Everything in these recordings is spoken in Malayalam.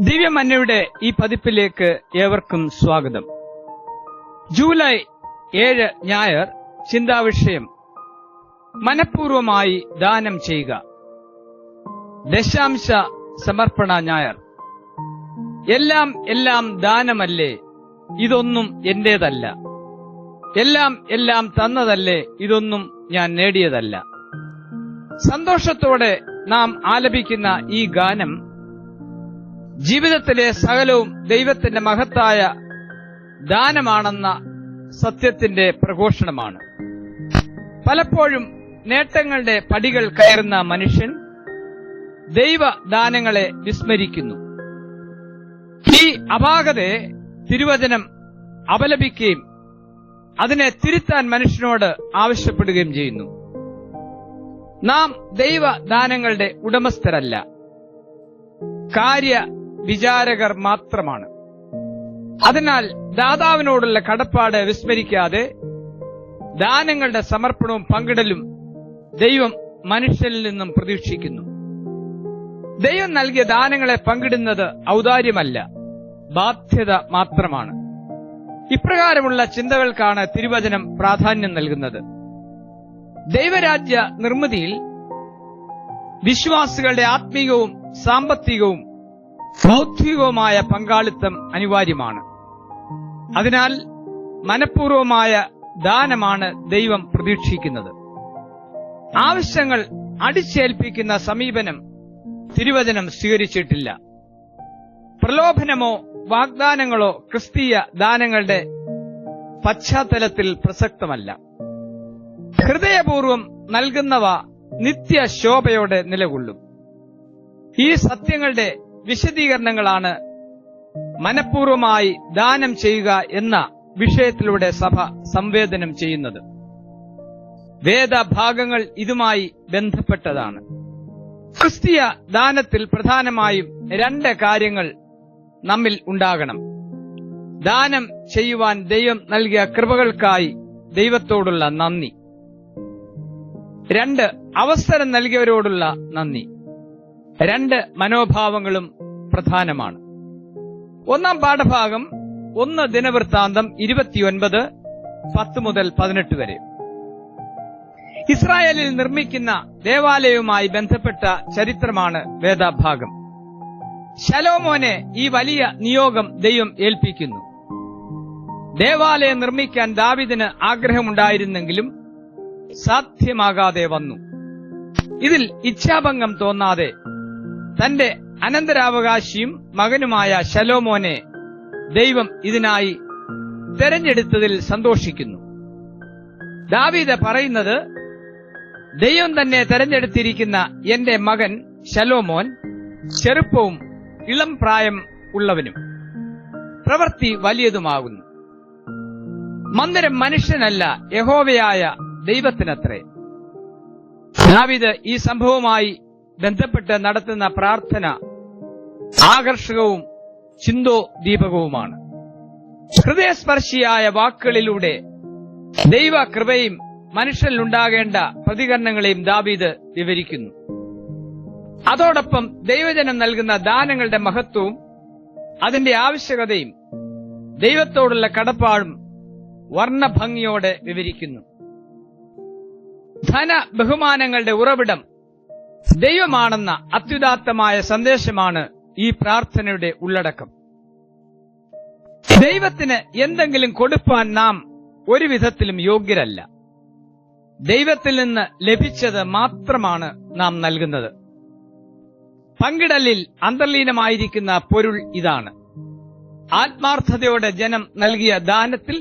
ദിവ്യമന്നയുടെ ഈ പതിപ്പിലേക്ക് ഏവർക്കും സ്വാഗതം. ജൂലൈ 7 ഞായർ ചിന്താവിഷയം മനഃപൂർവമായി ദാനം ചെയ്യുക. ദശാംശ സമർപ്പണ ഞായർ. എല്ലാം ദാനമല്ലേ, ഇതൊന്നും എന്റേതല്ല. എല്ലാം തന്നതല്ലേ, ഇതൊന്നും ഞാൻ നേടിയതല്ല. സന്തോഷത്തോടെ നാം ആലപിക്കുന്ന ഈ ഗാനം ജീവിതത്തിലെ സകലവും ദൈവത്തിന്റെ മഹത്തായ ദാനമാണെന്ന സത്യത്തിന്റെ പ്രഘോഷണമാണ്. പലപ്പോഴും നേട്ടങ്ങളുടെ പടികൾ കയറുന്ന മനുഷ്യൻ ദൈവദാനങ്ങളെ വിസ്മരിക്കുന്നു. ഈ അപാകതയെ തിരുവചനം അപലപിക്കുകയും അതിനെ തിരുത്താൻ മനുഷ്യനോട് ആവശ്യപ്പെടുകയും ചെയ്യുന്നു. നാം ദൈവദാനങ്ങളുടെ ഉടമസ്ഥരല്ല, കാര്യവിചാരകർ മാത്രമാണ്. അതിനാൽ ദാതാവിനോടുള്ള കടപ്പാട് വിസ്മരിക്കാതെ ദാനങ്ങളുടെ സമർപ്പണവും പങ്കിടലും ദൈവം മനുഷ്യനിൽ നിന്നും പ്രതീക്ഷിക്കുന്നു. ദൈവം നൽകിയ ദാനങ്ങളെ പങ്കിടുന്നത് ഔദാര്യമല്ല, ബാധ്യത മാത്രമാണ്. ഇപ്രകാരമുള്ള ചിന്തകൾക്കാണ് തിരുവചനം പ്രാധാന്യം നൽകുന്നത്. ദൈവരാജ്യ നിർമ്മിതിയിൽ വിശ്വാസികളുടെ ആത്മീയവും സാമ്പത്തികവും ബൗദ്ധികവുമായ പങ്കാളിത്തം അനിവാര്യമാണ്. അതിനാൽ മനഃപൂർവമായ ദാനമാണ് ദൈവം പ്രതീക്ഷിക്കുന്നത്. ആവശ്യങ്ങൾ അടിച്ചേൽപ്പിക്കുന്ന സമീപനം തിരുവചനം സ്വീകരിച്ചിട്ടില്ല. പ്രലോഭനമോ വാഗ്ദാനങ്ങളോ ക്രിസ്തീയ ദാനങ്ങളുടെ പശ്ചാത്തലത്തിൽ പ്രസക്തമല്ല. ഹൃദയപൂർവം നൽകുന്നവ നിത്യശോഭയോടെ നിലകൊള്ളും. ഈ സത്യങ്ങളുടെ വിശദീകരണങ്ങളാണ് മനഃപൂർവമായി ദാനം ചെയ്യുക എന്ന വിഷയത്തിലൂടെ സഭ സംവേദനം ചെയ്യുന്നത്. വേദഭാഗങ്ങൾ ഇതുമായി ബന്ധപ്പെട്ടതാണ്. ക്രിസ്തീയ ദാനത്തിൽ പ്രധാനമായും 2 കാര്യങ്ങൾ നമ്മിൽ ഉണ്ടാകണം. ദാനം ചെയ്യുവാൻ ദൈവം നൽകിയ കൃപകൾക്കായി ദൈവത്തോടുള്ള നന്ദി. 2 അവസരം നൽകിയവരോടുള്ള നന്ദി. 2 മനോഭാവങ്ങളും പ്രധാനമാണ്. 1 പാഠഭാഗം 1 ദിനവൃത്താന്തം 29 10 മുതൽ 18 വരെ. ഇസ്രായേലിൽ നിർമ്മിക്കുന്ന ദേവാലയവുമായി ബന്ധപ്പെട്ട ചരിത്രമാണ് വേദഭാഗം. ശലോമോനെ ഈ വലിയ നിയോഗം ദൈവം ഏൽപ്പിക്കുന്നു. ദേവാലയം നിർമ്മിക്കാൻ ദാവീദിന് ആഗ്രഹമുണ്ടായിരുന്നെങ്കിലും സാധ്യമാകാതെ വന്നു. ഇതിൽ ഇച്ഛാഭംഗം തോന്നാതെ തന്റെ അനന്തരാവകാശിയും മകനുമായ ശലോമോനെ ദൈവം ഇതിനായി തെരഞ്ഞെടുത്തതിൽ സന്തോഷിക്കുന്നു. ദാവീദ് പറയുന്നത്, ദൈവം തന്നെ തെരഞ്ഞെടുത്തിരിക്കുന്ന എന്റെ മകൻ ശലോമോൻ ചെറുപ്പവും ഇളം പ്രായം ഉള്ളവനും പ്രവൃത്തി വലിയതുമാകുന്നു. മന്ദിരം മനുഷ്യനല്ല, യഹോവയായ ദൈവത്തിനത്രേ. ദാവീദ് ഈ സംഭവവുമായി ബന്ധപ്പെട്ട് നടത്തുന്ന പ്രാർത്ഥന ആകർഷകവും ചിന്തോദീപകവുമാണ്. ഹൃദയസ്പർശിയായ വാക്കുകളിലൂടെ ദൈവകൃപയും മനുഷ്യനിലുണ്ടാകേണ്ട പ്രതികരണങ്ങളെയും ദാവീദ് വിവരിക്കുന്നു. അതോടൊപ്പം ദൈവജനം നൽകുന്ന ദാനങ്ങളുടെ മഹത്വവും അതിന്റെ ആവശ്യകതയും ദൈവത്തോടുള്ള കടപ്പാടും വർണ്ണഭംഗിയോടെ വിവരിക്കുന്നു. ധന ബഹുമാനങ്ങളുടെ ഉറവിടം ദൈവമാണെന്ന അത്യുദാത്തമായ സന്ദേശമാണ് ഈ പ്രാർത്ഥനയുടെ ഉള്ളടക്കം. ദൈവത്തിന് എന്തെങ്കിലും കൊടുപ്പാൻ നാം ഒരു വിധത്തിലും യോഗ്യരല്ല. ദൈവത്തിൽ നിന്ന് ലഭിച്ചത് മാത്രമാണ് നാം നൽകുന്നത്. പങ്കിടലിൽ അന്തർലീനമായിരിക്കുന്ന പൊരുൾ ഇതാണ്. ആത്മാർത്ഥതയോടെ ജനം നൽകിയ ദാനത്തിൽ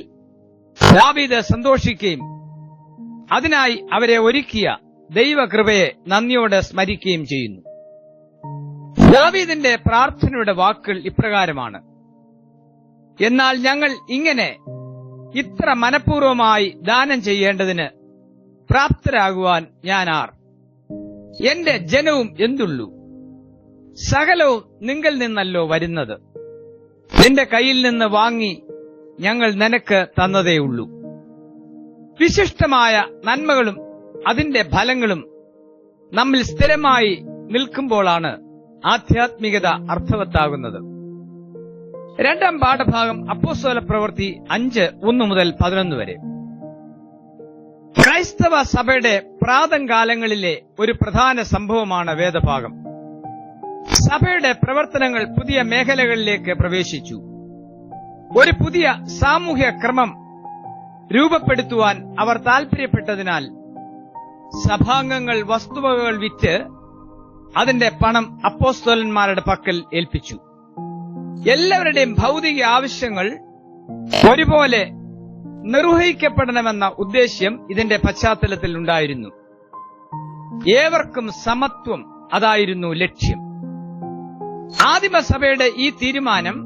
ദാവീദ് സന്തോഷിക്കുകയും അതിനായി അവരെ ഒരുക്കിയ ദൈവകൃപയെ നന്ദിയോടെ സ്മരിക്കുകയും ചെയ്യുന്നു. ദാവീദിന്റെ പ്രാർത്ഥനയുടെ വാക്കുകൾ ഇപ്രകാരമാണ്: എന്നാൽ ഞങ്ങൾ ഇങ്ങനെ ഇത്ര മനഃപൂർവമായി ദാനം ചെയ്യേണ്ടതിന് പ്രാപ്തരാകുവാൻ ഞാൻ ആർ? എന്റെ ജനവും എന്തുള്ളൂ? സകലവും നിങ്കിൽ നിന്നല്ലോ വരുന്നത്. നിന്റെ കയ്യിൽ നിന്ന് വാങ്ങി ഞങ്ങൾ നിനക്ക് തന്നതേയുള്ളൂ. വിശിഷ്ടമായ നന്മകളും അതിന്റെ ഫലങ്ങളും നമ്മിൽ സ്ഥിരമായി നിൽക്കുമ്പോഴാണ് ആധ്യാത്മികത അർത്ഥവത്താകുന്നത്. രണ്ടാം പാഠഭാഗം അപ്പോസ്തല പ്രവൃത്തി 5:1-11 വരെ. ക്രൈസ്തവ സഭയുടെ പ്രാതംകാലങ്ങളിലെ ഒരു പ്രധാന സംഭവമാണ് വേദഭാഗം. സഭയുടെ പ്രവർത്തനങ്ങൾ പുതിയ മേഖലകളിലേക്ക് പ്രവേശിച്ചു. ഒരു പുതിയ സാമൂഹ്യ ക്രമം രൂപപ്പെടുത്തുവാൻ അവർ താൽപര്യപ്പെട്ടതിനാൽ സഭാംഗങ്ങൾ വസ്തുവകകൾ വിറ്റ് അതിന്റെ പണം അപ്പോസ്തലന്മാരുടെ പക്കൽ ഏൽപ്പിച്ചു. എല്ലാവരുടെയും ഭൗതിക ആവശ്യങ്ങൾ ഒരുപോലെ നിർവഹിക്കപ്പെടണമെന്ന ഉദ്ദേശ്യം ഇതിന്റെ പശ്ചാത്തലത്തിൽ ഉണ്ടായിരുന്നു. ഏവർക്കും സമത്വം, അതായിരുന്നു ലക്ഷ്യം. ആദിമസഭയുടെ ഈ തീരുമാനം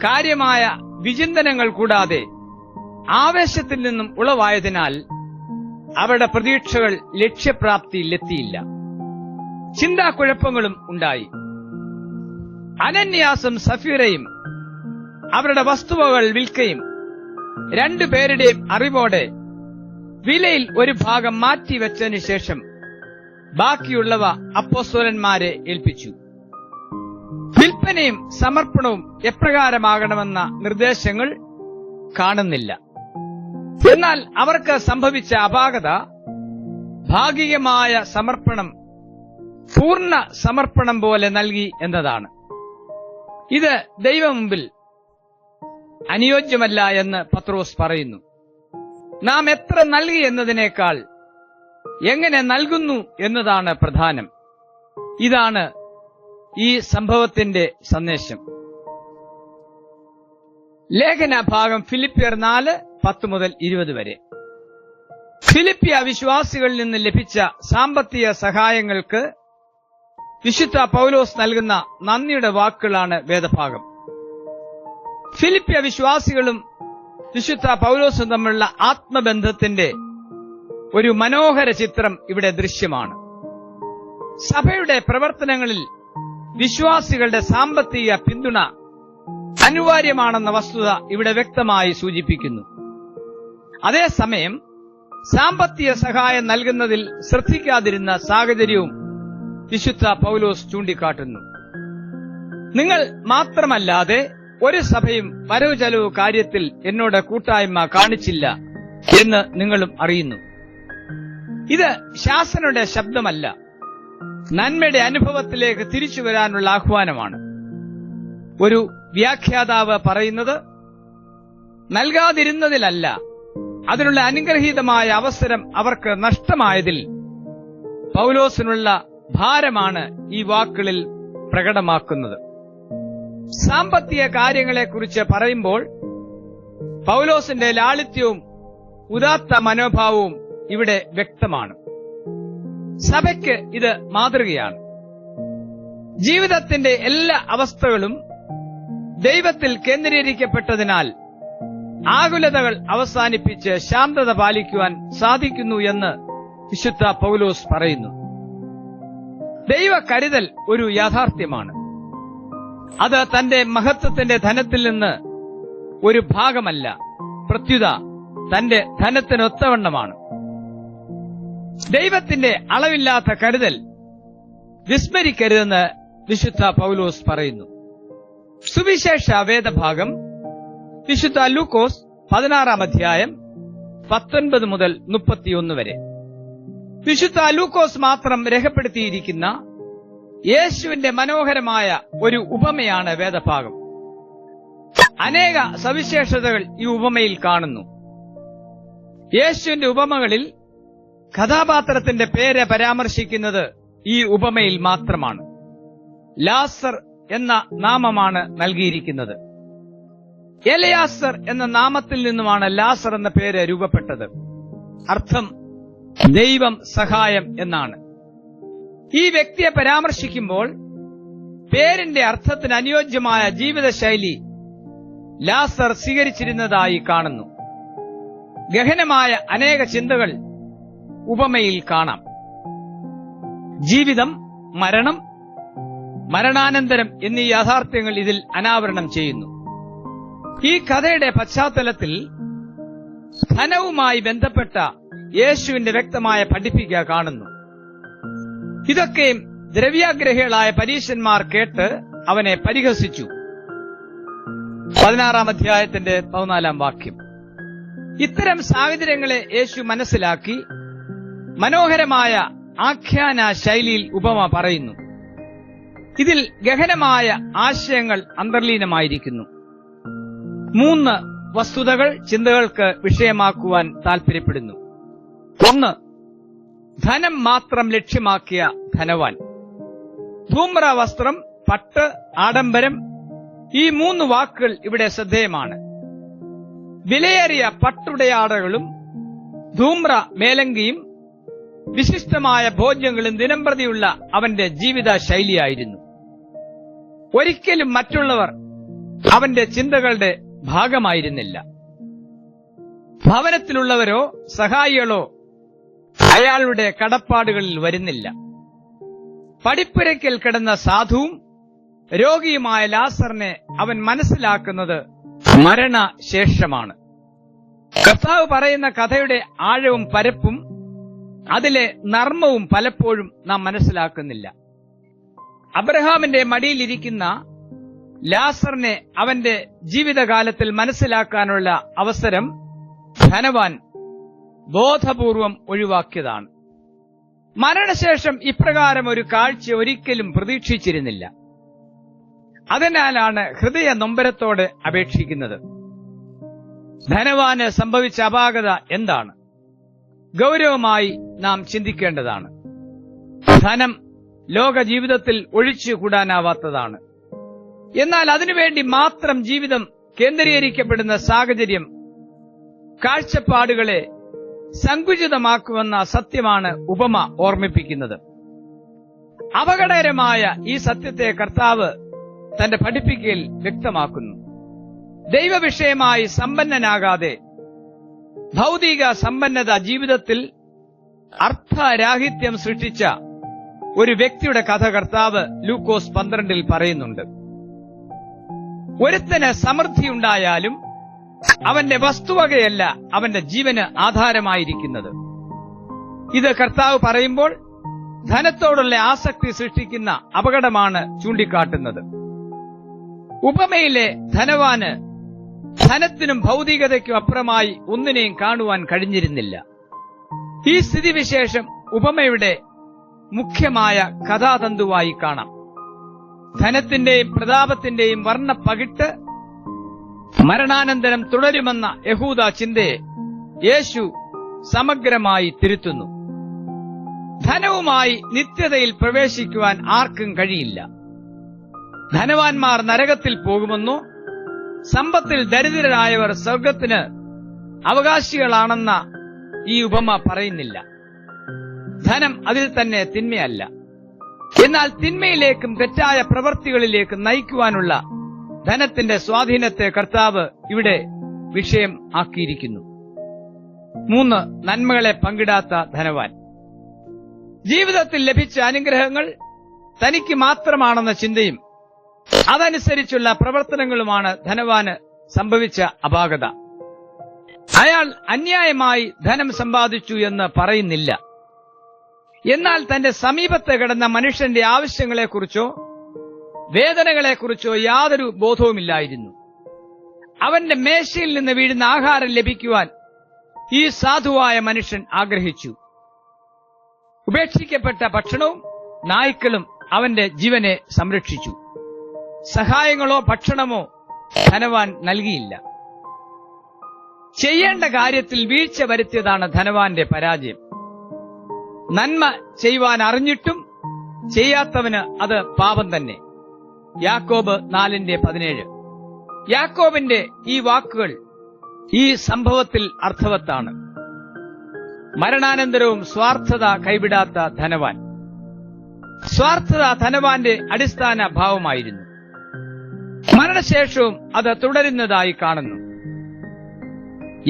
കാര്യമായ വിചിന്തനങ്ങൾ കൂടാതെ ആവേശത്തിൽ നിന്നും ഉളവായതിനാൽ അവരുടെ പ്രതീക്ഷകൾ ലക്ഷ്യപ്രാപ്തിയിലെത്തിയില്ല. ചിന്താക്കുഴപ്പങ്ങളും ഉണ്ടായി. അനന്യാസും സഫീറയും അവരുടെ വസ്തുവകൾ വിൽക്കുകയും രണ്ടുപേരുടെയും അറിവോടെ വിലയിൽ ഒരു ഭാഗം മാറ്റിവെച്ചതിനു ശേഷം ബാക്കിയുള്ളവ അപ്പോസ്തലന്മാരെ ഏൽപ്പിച്ചു. വിൽപ്പനയും സമർപ്പണവും എപ്രകാരമാകണമെന്ന നിർദ്ദേശങ്ങൾ കാണുന്നില്ല. എന്നാൽ അവർക്ക് സംഭവിച്ച അപാകത ഭാഗികമായ സമർപ്പണം പൂർണ്ണ സമർപ്പണം പോലെ നൽകി എന്നതാണ്. ഇത് ദൈവമുമ്പിൽ അനുയോജ്യമല്ല എന്ന് പത്രോസ് പറയുന്നു. നാം എത്ര നൽകി എന്നതിനേക്കാൾ എങ്ങനെ നൽകുന്നു എന്നതാണ് പ്രധാനം. ഇതാണ് ഈ സംഭവത്തിന്റെ സന്ദേശം. ലേഖന ഭാഗം ഫിലിപ്പിയർ 4:10-20 വരെ. ഫിലിപ്പിയ വിശ്വാസികളിൽ നിന്ന് ലഭിച്ച സാമ്പത്തിക സഹായങ്ങൾക്ക് വിശുദ്ധ പൗലോസ് നൽകുന്ന നന്ദിയുടെ വാക്കുകളാണ് വേദഭാഗം. ഫിലിപ്പിയ വിശ്വാസികളും വിശുദ്ധ പൗലോസും തമ്മിലുള്ള ആത്മബന്ധത്തിന്റെ ഒരു മനോഹര ചിത്രം ഇവിടെ ദൃശ്യമാണ്. സഭയുടെ പ്രവർത്തനങ്ങളിൽ വിശ്വാസികളുടെ സാമ്പത്തിക പിന്തുണ അനിവാര്യമാണെന്ന വസ്തുത ഇവിടെ വ്യക്തമായി സൂചിപ്പിക്കുന്നു. അതേസമയം സാമ്പത്തിക സഹായം നൽകുന്നതിൽ ശ്രദ്ധിക്കാതിരുന്ന സാഹചര്യവും വിശുദ്ധ പൗലോസ് ചൂണ്ടിക്കാട്ടുന്നു. നിങ്ങൾ മാത്രമല്ലാതെ ഒരു സഭയും വരവ് ചെലവ് കാര്യത്തിൽ എന്നോട് കൂട്ടായ്മ കാണിച്ചില്ല എന്ന് നിങ്ങളും അറിയുന്നു. ഇത് ശാസനയുടെ ശബ്ദമല്ല, നന്മയുടെ അനുഭവത്തിലേക്ക് തിരിച്ചു വരാനുള്ള ആഹ്വാനമാണ്. ഒരു വ്യാഖ്യാതാവ് പറയുന്നത്, നൽകാതിരുന്നതിലല്ല, അതിനുള്ള അനുഗ്രഹീതമായ അവസരം അവർക്ക് നഷ്ടമായതിൽ പൗലോസിനുള്ള ഭാരമാണ് ഈ വാക്കുകളിൽ പ്രകടമാക്കുന്നത്. സാമ്പത്തിക കാര്യങ്ങളെക്കുറിച്ച് പറയുമ്പോൾ പൗലോസിന്റെ ലാളിത്യവും ഉദാത്ത മനോഭാവവും ഇവിടെ വ്യക്തമാണ്. സഭയ്ക്ക് ഇത് മാതൃകയാണ്. ജീവിതത്തിന്റെ എല്ലാ അവസ്ഥകളും ദൈവത്തിൽ കേന്ദ്രീകരിക്കപ്പെട്ടതിനാൽ ആകുലതകൾ അവസാനിപ്പിച്ച് ശാന്തത പാലിക്കുവാൻ സാധിക്കുന്നു എന്ന് വിശുദ്ധ പൗലോസ് പറയുന്നു. ദൈവ കരുതൽ ഒരു യാഥാർത്ഥ്യമാണ്. അത് തന്റെ മഹത്വത്തിന്റെ ധനത്തിൽ നിന്ന് ഒരു ഭാഗമല്ല, പ്രത്യുത തന്റെ ധനത്തിനൊത്തവണ്ണമാണ്. ദൈവത്തിന്റെ അളവില്ലാത്ത കരുതൽ വിസ്മരിക്കരുതെന്ന് വിശുദ്ധ പൗലോസ് പറയുന്നു. സുവിശേഷ വേദഭാഗം വിശുദ്ധ ലൂക്കോസ് 16:19-31 വരെ. വിശുദ്ധ ലൂക്കോസ് മാത്രം രേഖപ്പെടുത്തിയിരിക്കുന്ന യേശുവിന്റെ മനോഹരമായ ഒരു ഉപമയാണ് വേദഭാഗം. അനേക സവിശേഷതകൾ ഈ ഉപമയിൽ കാണുന്നു. യേശുവിന്റെ ഉപമകളിൽ കഥാപാത്രത്തിന്റെ പേര് പരാമർശിക്കുന്നത് ഈ ഉപമയിൽ മാത്രമാണ്. ലാസർ എന്ന നാമമാണ് നൽകിയിരിക്കുന്നത്. എലയാസർ എന്ന നാമത്തിൽ നിന്നുമാണ് ലാസർ എന്ന പേര് രൂപപ്പെട്ടത്. അർത്ഥം ദൈവം സഹായം എന്നാണ്. ഈ വ്യക്തിയെ പരാമർശിക്കുമ്പോൾ പേരിന്റെ അർത്ഥത്തിന് അനുയോജ്യമായ ജീവിതശൈലി ലാസർ സ്വീകരിച്ചിരുന്നതായി കാണുന്നു. ഗഹനമായ അനേക ചിന്തകൾ ഉപമയിൽ കാണാം. ജീവിതം, മരണം, മരണാനന്തരം എന്നീ യാഥാർത്ഥ്യങ്ങൾ ഇതിൽ അനാവരണം ചെയ്യുന്നു. ഈ കഥയുടെ പശ്ചാത്തലത്തിൽ ധനവുമായി ബന്ധപ്പെട്ട യേശുവിന്റെ വ്യക്തമായ പഠിപ്പിക്കുക കാണുന്നു. ഇതൊക്കെയും ദ്രവ്യാഗ്രഹികളായ പരീശന്മാർ കേട്ട് അവനെ പരിഹസിച്ചു. 16-ാം അധ്യായത്തിന്റെ 14-ാം വാക്യം. ഇത്തരം സാഹചര്യങ്ങളെ യേശു മനസ്സിലാക്കി മനോഹരമായ ആഖ്യാന ശൈലിയിൽ ഉപമ പറയുന്നു. ഇതിൽ ഗഹനമായ ആശയങ്ങൾ അന്തർലീനമായിരിക്കുന്നു. 3 വസ്തുതകൾ ചിന്തകൾക്ക് വിഷയമാക്കുവാൻ താൽപര്യപ്പെടുന്നു. 1. ധനം മാത്രം ലക്ഷ്യമാക്കിയ ധനവാൻ. ധൂമ്ര വസ്ത്രം, പട്ട്, ആഡംബരം, ഈ 3 വാക്കുകൾ ഇവിടെ ശ്രദ്ധേയമാണ്. വിലയേറിയ പട്ടുടയാടകളും ധൂമ്ര മേലങ്കിയും വിശിഷ്ടമായ ഭോജ്യങ്ങളും ദിനംപ്രതിയുള്ള അവന്റെ ജീവിത ശൈലിയായിരുന്നു. ഒരിക്കലും മറ്റുള്ളവർ അവന്റെ ചിന്തകളുടെ ഭാഗമായിരുന്നില്ല. ഭവനത്തിലുള്ളവരോ സഹായികളോ അയാളുടെ കടപ്പാടുകളിൽ വരുന്നില്ല. പടിപ്പുരയ്ക്കൽ കിടന്ന സാധുവും രോഗിയുമായ ലാസറിനെ അവൻ മനസ്സിലാക്കുന്നത് മരണശേഷമാണ്. കർത്താവ് പറയുന്ന കഥയുടെ ആഴവും പരപ്പും അതിലെ നർമ്മവും പലപ്പോഴും നാം മനസ്സിലാക്കുന്നില്ല. അബ്രഹാമിന്റെ മടിയിലിരിക്കുന്ന ലാസറിനെ അവന്റെ ജീവിതകാലത്തിൽ മനസ്സിലാക്കാനുള്ള അവസരം ധനവാൻ ബോധപൂർവം ഒഴിവാക്കിയതാണ്. മരണശേഷം ഇപ്രകാരം ഒരു കാഴ്ച ഒരിക്കലും പ്രതീക്ഷിച്ചിരുന്നില്ല. അതിനാലാണ് ഹൃദയ നൊമ്പരത്തോടെ അപേക്ഷിക്കുന്നത്. ധനവാന് സംഭവിച്ച അപാകത എന്താണ്? ഗൗരവമായി നാം ചിന്തിക്കേണ്ടതാണ്. ധനം ലോക ജീവിതത്തിൽ ഒഴിച്ചുകൂടാനാവാത്തതാണ്. എന്നാൽ അതിനുവേണ്ടി മാത്രം ജീവിതം കേന്ദ്രീകരിക്കപ്പെടുന്ന സാഹചര്യം കാഴ്ചപ്പാടുകളെ സങ്കുചിതമാക്കുമെന്ന സത്യമാണ് ഉപമ ഓർമ്മിപ്പിക്കുന്നത്. അപകടകരമായ ഈ സത്യത്തെ കർത്താവ് തന്റെ പഠിപ്പിക്കൽ വ്യക്തമാക്കുന്നു. ദൈവവിഷയമായി സമ്പന്നനാകാതെ ഭൗതിക സമ്പന്നത ജീവിതത്തിൽ അർത്ഥരാഹിത്യം സൃഷ്ടിച്ച ഒരു വ്യക്തിയുടെ കഥ കർത്താവ് ലൂക്കോസ് 12 പറയുന്നുണ്ട്. ഒരുത്തന് സമൃദ്ധിയുണ്ടായാലും അവന്റെ വസ്തുവകയല്ല അവന്റെ ജീവന് ആധാരമായിരിക്കുന്നത്. ഇത് കർത്താവ് പറയുമ്പോൾ ധനത്തോടുള്ള ആസക്തി സൃഷ്ടിക്കുന്ന അപകടമാണ് ചൂണ്ടിക്കാട്ടുന്നത്. ഉപമയിലെ ധനവാന് ധനത്തിനും ഭൗതികതയ്ക്കും അപ്പുറമായി ഒന്നിനെയും കാണുവാൻ കഴിഞ്ഞിരുന്നില്ല. ഈ സ്ഥിതിവിശേഷം ഉപമയുടെ മുഖ്യമായ കഥാതന്തുവായി കാണാം. ധനത്തിന്റെയും പ്രതാപത്തിന്റെയും വർണ്ണപ്പകിട്ട് മരണാനന്തരം തുടരുമെന്ന യഹൂദ ചിന്തയെ യേശു സമഗ്രമായി തിരുത്തുന്നു. ധനവുമായി നിത്യതയിൽ പ്രവേശിക്കുവാൻ ആർക്കും കഴിയില്ല. ധനവാന്മാർ നരകത്തിൽ പോകുമെന്നോ സമ്പത്തിൽ ദരിദ്രരായവർ സ്വർഗത്തിന് അവകാശികളാണെന്ന ഈ ഉപമ പറയുന്നില്ല. ധനം അതിൽ തന്നെ തിന്മയല്ല. എന്നാൽ തിന്മയിലേക്കും തെറ്റായ പ്രവൃത്തികളിലേക്കും നയിക്കുവാനുള്ള ധനത്തിന്റെ സ്വാധീനത്തെ കർത്താവ് ഇവിടെ വിഷയം ആക്കിയിരിക്കുന്നു. 3. നന്മകളെ പങ്കിടാത്ത ധനവാൻ. ജീവിതത്തിൽ ലഭിച്ച അനുഗ്രഹങ്ങൾ തനിക്ക് മാത്രമാണെന്ന ചിന്തയും അതനുസരിച്ചുള്ള പ്രവർത്തനങ്ങളുമാണ് ധനവാന് സംഭവിച്ച അപാകത. അയാൾ അന്യായമായി ധനം സമ്പാദിച്ചു എന്ന് പറയുന്നില്ല. എന്നാൽ തന്റെ സമീപത്ത് കിടന്ന മനുഷ്യന്റെ ആവശ്യങ്ങളെക്കുറിച്ചോ വേദനകളെക്കുറിച്ചോ യാതൊരു ബോധവുമില്ലായിരുന്നു. അവന്റെ മേശയിൽ നിന്ന് വീഴുന്ന ആഹാരം ലഭിക്കുവാൻ ഈ സാധുവായ മനുഷ്യൻ ആഗ്രഹിച്ചു. ഉപേക്ഷിക്കപ്പെട്ട ഭക്ഷണവും നായ്ക്കളും അവന്റെ ജീവനെ സംരക്ഷിച്ചു. സഹായങ്ങളോ ഭക്ഷണമോ ധനവാൻ നൽകിയില്ല. ചെയ്യേണ്ട കാര്യത്തിൽ വീഴ്ച വരുത്തിയതാണ് ധനവാന്റെ പരാജയം. നന്മ ചെയ്യുവാൻ അറിഞ്ഞിട്ടും ചെയ്യാത്തവന് അത് പാപം തന്നെ. യാക്കോബ് 4:17. യാക്കോബിന്റെ ഈ വാക്കുകൾ ഈ സംഭവത്തിൽ അർത്ഥവത്താണ്. മരണാനന്തരവും സ്വാർത്ഥത കൈവിടാത്ത ധനവാൻ. സ്വാർത്ഥത ധനവാന്റെ അടിസ്ഥാന ഭാവമായിരുന്നു. മരണശേഷവും അത് തുടരുന്നതായി കാണുന്നു.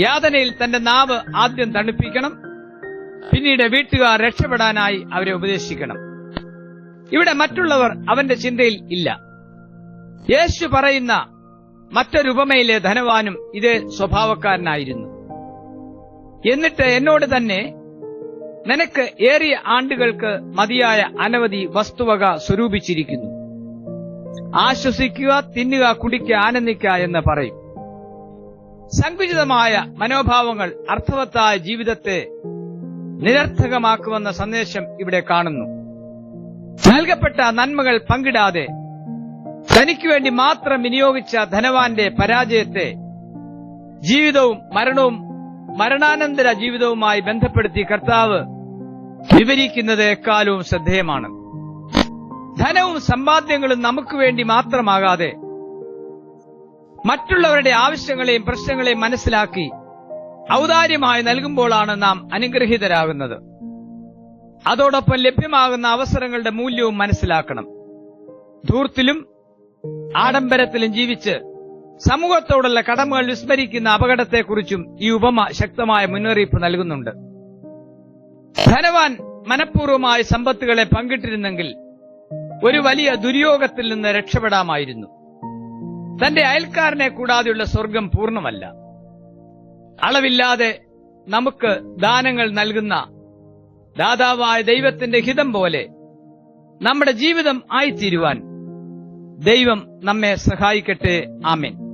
യാതനയിൽ തന്റെ നാവ് ആദ്യം തണുപ്പിക്കണം, പിന്നീട് വീട്ടുകാർ രക്ഷപ്പെടാനായി അവരെ ഉപദേശിക്കണം. ഇവിടെ മറ്റുള്ളവർ അവന്റെ ചിന്തയിൽ ഇല്ല. യേശു പറയുന്ന മറ്റൊരു ഉപമയിലെ ധനവാനും ഇതേ സ്വഭാവക്കാരനായിരുന്നു. എന്നിട്ട് എന്നോട് തന്നെ, നിനക്ക് ഏറിയ ആണ്ടുകൾക്ക് മതിയായ അനവധി വസ്തുവക സ്വരൂപിച്ചിരിക്കുന്നു. ആശ്വസിക്കുക, തിന്നുക, കുടിക്കുക, ആനന്ദിക്കുക എന്ന് പറയും. സങ്കുചിതമായ മനോഭാവങ്ങൾ അർത്ഥവത്തായ ജീവിതത്തെ നിരർത്ഥകമാക്കുമെന്ന സന്ദേശം ഇവിടെ കാണുന്നു. നൽകപ്പെട്ട നന്മകൾ പങ്കിടാതെ തനിക്ക് വേണ്ടി മാത്രം വിനിയോഗിച്ച ധനവാന്റെ പരാജയത്തെ ജീവിതവും മരണവും മരണാനന്തര ജീവിതവുമായി ബന്ധപ്പെടുത്തി കർത്താവ് വിവരിക്കുന്നത് എക്കാലവും ശ്രദ്ധേയമാണ്. ധനവും സമ്പാദ്യങ്ങളും നമുക്ക് വേണ്ടി മാത്രമാകാതെ മറ്റുള്ളവരുടെ ആവശ്യങ്ങളെയും പ്രശ്നങ്ങളെയും മനസ്സിലാക്കി ഔദാര്യമായി നൽകുമ്പോഴാണ് നാം അനുഗ്രഹീതരാകുന്നത്. അതോടൊപ്പം ലഭ്യമാകുന്ന അവസരങ്ങളുടെ മൂല്യവും മനസ്സിലാക്കണം. ധൂർത്തിലും ആഡംബരത്തിലും ജീവിച്ച് സമൂഹത്തോടുള്ള കടമകൾ വിസ്മരിക്കുന്ന അപകടത്തെക്കുറിച്ചും ഈ ഉപമ ശക്തമായ മുന്നറിയിപ്പ് നൽകുന്നുണ്ട്. ധനവാൻ മനഃപൂർവ്വമായ സമ്പത്തുകളെ പങ്കിട്ടിരുന്നെങ്കിൽ ഒരു വലിയ ദുര്യോഗത്തിൽ നിന്ന് രക്ഷപ്പെടാമായിരുന്നു. തന്റെ അയൽക്കാരനെ കൂടാതെയുള്ള സ്വർഗം പൂർണ്ണമല്ല. അളവില്ലാതെ നമുക്ക് ദാനങ്ങൾ നൽകുന്ന ദാതാവായ ദൈവത്തിന്റെ ഹിതം പോലെ നമ്മുടെ ജീവിതം ആയിത്തീരുവാൻ ദൈവം നമ്മെ സഹായിക്കട്ടെ. ആമേൻ.